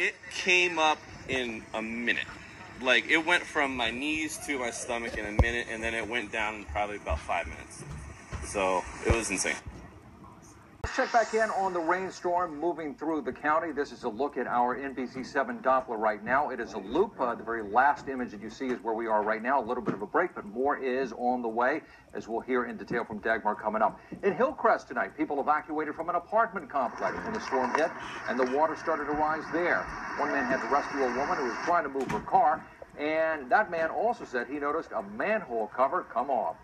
It came up in a minute. Like, it went from my knees to my stomach in a minute, and then it went down in probably about 5 minutes. So it was insane. Let's check back in on the rainstorm moving through the county. This is a look at our NBC7 Doppler right now. It is a loop. The very last image that you see is where we are right now. A little bit of a break, but more is on the way, as we'll hear in detail from Dagmar coming up. In Hillcrest tonight, people evacuated from an apartment complex when the storm hit, and the water started to rise there. One man had to rescue a woman who was trying to move her car, and that man also said he noticed a manhole cover come off.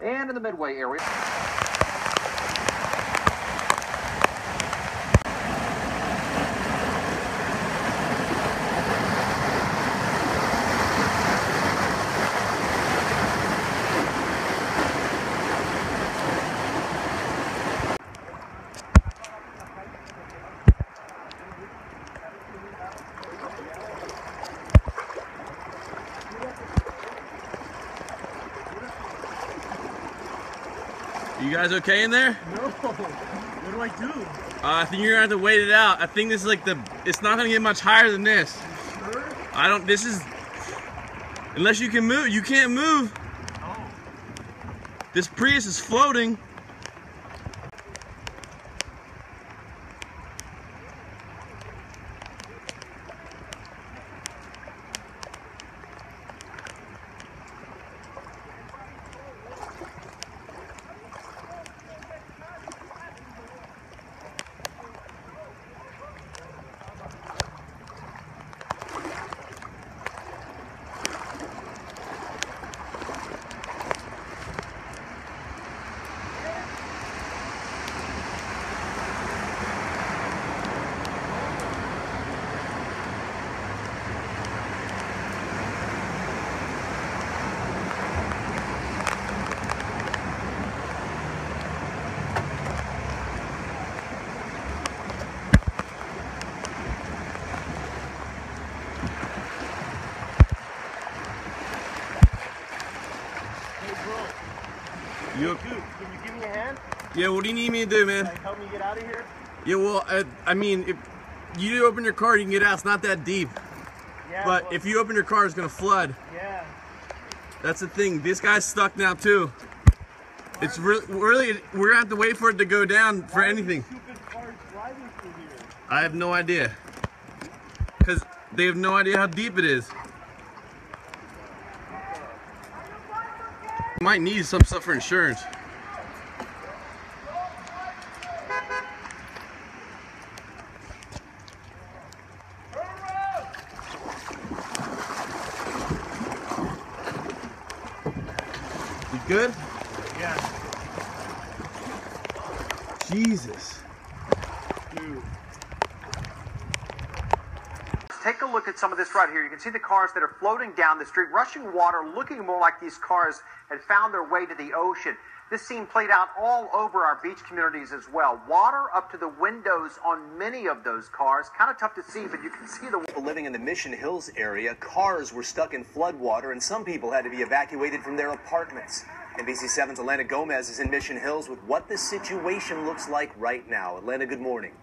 And in the Midway area... You guys okay in there? No. What do I do? I think you're gonna have to wait it out. I think this is like it's not gonna get much higher than this. You sure? I don't, this is, unless you can move, you can't move. Oh. This Prius is floating. Dude, can you give me a hand? Yeah, what do you need me to do, man? Like, help me get out of here? Yeah, well, I mean, if you open your car, you can get out. It's not that deep. Yeah, but well, if you open your car, it's gonna flood. Yeah. That's the thing. This guy's stuck now too. It's really, we're gonna have to wait for it to go down for anything. Stupid cars driving through here? I have no idea, because they have no idea how deep it is. Might need some stuff for insurance. You good? Yeah. Jesus. Dude. Take a look at some of this right here. You can see the cars that are floating down the street, rushing water, looking more like these cars had found their way to the ocean. This scene played out all over our beach communities as well. Water up to the windows on many of those cars. Kind of tough to see, but you can see the people living in the Mission Hills area. Cars were stuck in floodwater, and some people had to be evacuated from their apartments. NBC7's Atlanta Gomez is in Mission Hills with what the situation looks like right now. Atlanta, good morning.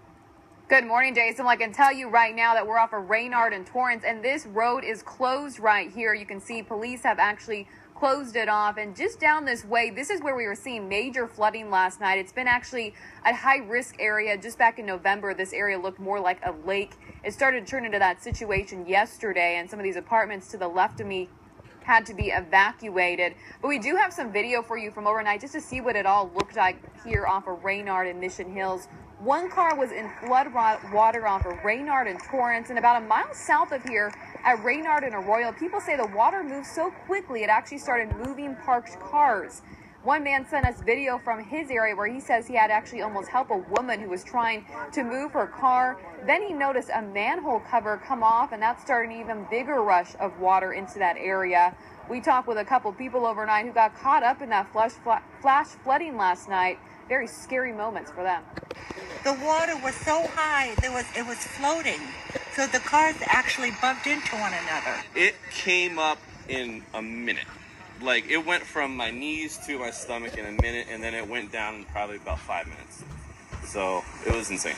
Good morning, Jason. Well, I can tell you right now that we're off of Raynard and Torrance, and this road is closed right here. You can see police have actually closed it off, and just down this way, this is where we were seeing major flooding last night. It's been actually a high-risk area. Just back in November, this area looked more like a lake. It started to turn into that situation yesterday, and some of these apartments to the left of me had to be evacuated. But we do have some video for you from overnight just to see what it all looked like here off of Raynard and Mission Hills. One car was in flood water off of Raynard and Torrance, and about a mile south of here at Raynard and Arroyo, people say the water moved so quickly it actually started moving parked cars. One man sent us video from his area where he says he had to actually almost help a woman who was trying to move her car. Then he noticed a manhole cover come off, and that started an even bigger rush of water into that area. We talked with a couple people overnight who got caught up in that flash flooding last night. Very scary moments for them. The water was so high, it was floating. So the cars actually bumped into one another. It came up in a minute. Like, it went from my knees to my stomach in a minute, and then it went down in probably about 5 minutes. So it was insane.